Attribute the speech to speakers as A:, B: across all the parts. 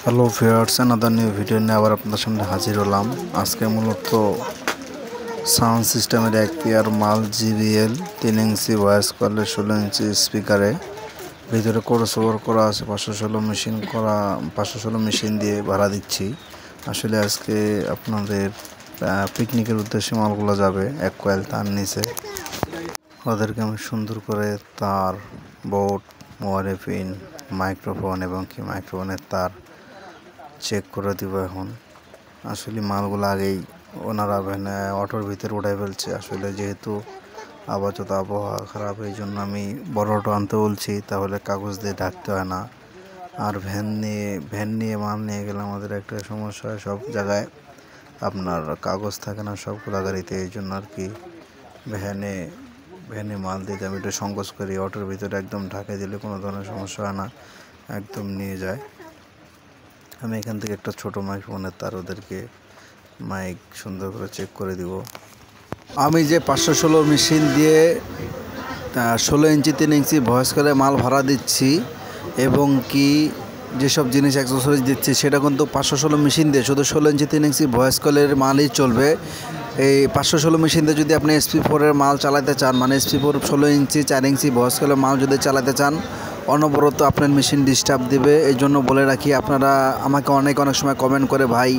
A: Hello viewers, another new video নিয়ে আবার আপনাদের সামনে হাজির হলাম। আজকে মূলত সাউন্ড সিস্টেমের এক পেয়ার মাল JBL 3 ইঞ্চি ভয়েস কলের 16 ইঞ্চি স্পিকারে ভিতরে ক্রসওভার করা আছে 516 মেশিন দিয়ে ভাড়া দিচ্ছি। আসলে আজকে আপনাদের পিকনিকের উদ্দেশ্যে মালগুলো যাবে এক কয়েল তার নিচে। ওদেরকে আমি সুন্দর করে তার, বোর্ড, মোবাইলের পিন, মাইক্রোফোন এবং কি মাইক্রোফোনের তার চেক করে দিব। এখন আসলে মালগুলো আগেই ওনারা ভ্যানে অটোর ভিতরে উঠাই ফেলছে। আসলে যেহেতু আপাতত আবহাওয়া খারাপ, এই জন্য আমি বড় অটো আনতে বলছি, তাহলে কাগজ দিয়ে ঢাকতে হয় না। আর ভ্যান নিয়ে মাল নিয়ে গেলে আমাদের একটা সমস্যা হয়, সব জায়গায় আপনার কাগজ থাকে না সবগুলো গাড়িতে। এই জন্য আর কি ভ্যানে মাল দিতে আমি একটু সংকোচ করি। অটোর ভিতরে একদম ঢাকাই দিলে কোনো ধরনের সমস্যা হয় না, একদম নিয়ে যায়। আমি এখান থেকে একটা ছোটো মাইক্রোফোনের তার ওদেরকে মাইক সুন্দর করে চেক করে দিব। আমি যে 516 মেশিন দিয়ে 16 ইঞ্চি 3 ইঞ্চি ভয়েস করে মাল ভাড়া দিচ্ছি এবং কি যেসব জিনিস অ্যাক্সেসরিজ দিচ্ছি সেটা কিন্তু 516 মেশিন দিয়ে শুধু 16 ইঞ্চি 3 ইঞ্চি ভয়েস কলের মালই চলবে। এই 516 মেশিন দিয়ে যদি আপনি SP4 এর মাল চালাতে চান, মানে SP4 16 ইঞ্চি 4 ইঞ্চি ভয়েস কলের মাল যদি চালাতে চান, অনবরত আপনার মেশিন ডিস্টার্ব দিবে। এই জন্য বলে রাখি, আপনারা আমাকে অনেক সময় কমেন্ট করে, ভাই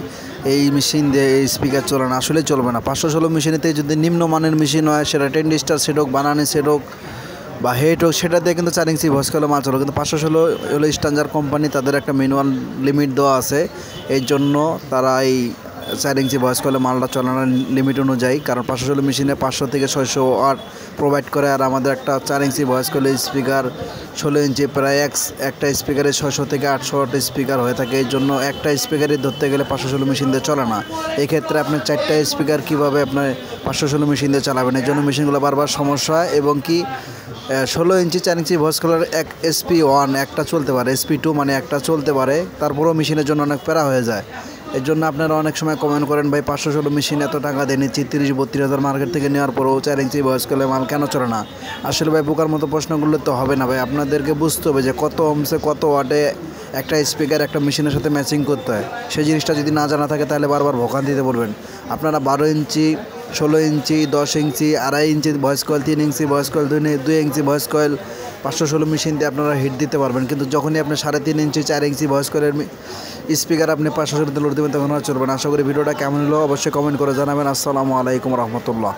A: এই মেশিন দিয়ে এই স্পিকার চলে না। আসলে চলবে না। 516 মেশিনেতে যদি নিম্নমানের মেশিন হয়, সেটা 10 স্টার সেট হোক, বানানি সেট হোক বা হেড হোক, সেটা দিয়ে কিন্তু 4 ইঞ্চি ভয়েস কলে মাল চলো। কিন্তু 516 হলো স্ট্যান্ডার্ড কোম্পানি, তাদের একটা ম্যানুয়াল লিমিট দেওয়া আছে। এই জন্য তারা এই 4 ইঞ্চি ভয়েস কলে মালটা চলানোর লিমিট অনুযায়ী, কারণ 516 মেশিনে 500 থেকে 600 ওয়াট প্রোভাইড করে। আর আমাদের একটা 4 ইঞ্চি ভয়েস কলে স্পিকার 16 ইঞ্চি প্রায় একটা স্পিকারে 600 থেকে 800 ওয়াট স্পিকার হয়ে থাকে। এই জন্য একটা স্পিকারে ধরতে গেলে 516 মেশিন দিয়ে চলে না। এক্ষেত্রে আপনি 4টা স্পিকার কীভাবে আপনার 516 মেশিন দিয়ে চালাবেন? এই জন্য মেশিনগুলো বারবার সমস্যা হয়। এবং কি 16 ইঞ্চি 4 ইঞ্চি ভয়েস কলার এক SP1 একটা চলতে পারে, SP2 মানে একটা চলতে পারে, তারপরেও মেশিনের জন্য অনেক প্যারা হয়ে যায়। এর জন্য আপনারা অনেক সময় কমেন্ট করেন, ভাই 516 মেশিন এত টাকা দিয়ে নিচ্ছি, 30-32 হাজার মার্কেট থেকে নেওয়ার পরেও 4 ইঞ্চি ভয়েস কলে মাল কেন চলে না? আসলে ভাই বোকার মতো প্রশ্ন করলে তো হবে না ভাই। আপনাদেরকে বুঝতে হবে যে কত ওহমসে কত ওয়াটে একটা স্পিকার একটা মেশিনের সাথে ম্যাচিং করতে হয়। সেই জিনিসটা যদি না জানা থাকে তাহলে বারবার ভোগান্তিতে পড়বেন। আপনারা 12 ইঞ্চি, 16 ইঞ্চি, 10 ইঞ্চি, 2.5 inch voice coil, 3 inch voice coil, 2 inch voice coil 516 machine দিয়ে আপনারা হিট দিতে পারবেন। কিন্তু যখনই আপনি 3.5 ইঞ্চি 4 ইঞ্চি ভয়েস কয়েলের স্পিকার আপনি 516 লোড দেবেন, তখন আর চলবে না। আশা করি ভিডিওটা কেমন হলো অবশ্যই কমেন্ট করে জানাবেন। আসসালামু আলাইকুম রহমতুল্লাহ।